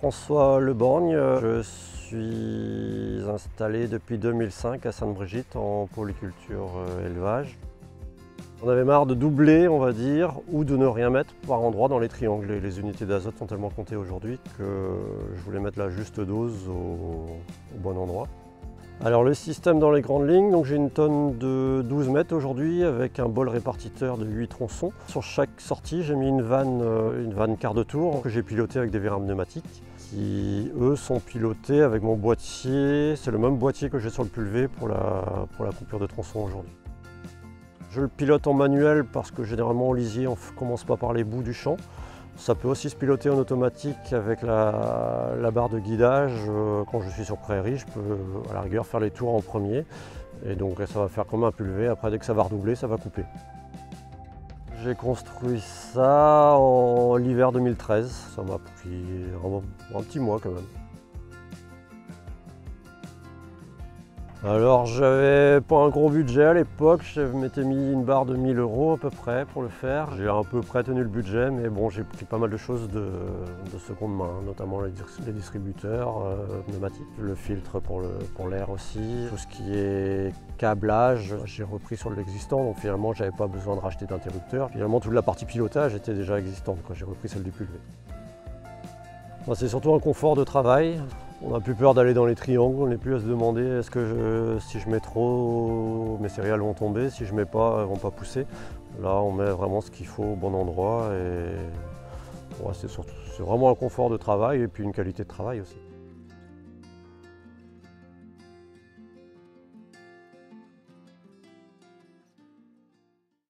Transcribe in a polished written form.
François Leborgne, je suis installé depuis 2005 à Sainte-Brigitte en polyculture élevage. On avait marre de doubler, on va dire, ou de ne rien mettre par endroit dans les triangles. Les unités d'azote sont tellement comptées aujourd'hui que je voulais mettre la juste dose au bon endroit. Alors le système dans les grandes lignes, donc j'ai une tonne de 12 mètres aujourd'hui avec un bol répartiteur de 8 tronçons. Sur chaque sortie, j'ai mis une vanne quart de tour que j'ai pilotée avec des vérins pneumatiques qui, eux, sont pilotés avec mon boîtier. C'est le même boîtier que j'ai sur le pulvé pour la coupure de tronçons aujourd'hui. Je le pilote en manuel parce que généralement au lisier, on ne commence pas par les bouts du champ. Ça peut aussi se piloter en automatique avec la barre de guidage. Quand je suis sur prairie, je peux à la rigueur faire les tours en premier. Et donc ça va faire comme un pulvé. Après, dès que ça va redoubler, ça va couper. J'ai construit ça en l'hiver 2013. Ça m'a pris un petit mois quand même. Alors j'avais pas un gros budget à l'époque, je m'étais mis une barre de 1000 € à peu près pour le faire. J'ai à peu près tenu le budget, mais bon, j'ai pris pas mal de choses de seconde main, notamment les distributeurs pneumatiques, le filtre pour l'air aussi, tout ce qui est câblage, j'ai repris sur l'existant, donc finalement j'avais pas besoin de racheter d'interrupteur. Finalement toute la partie pilotage était déjà existante quand j'ai repris celle du pulvé. C'est surtout un confort de travail. On n'a plus peur d'aller dans les triangles, on n'est plus à se demander est-ce que si je mets trop, mes céréales vont tomber, si je ne mets pas, elles ne vont pas pousser. Là, on met vraiment ce qu'il faut au bon endroit et c'est vraiment un confort de travail et puis une qualité de travail aussi.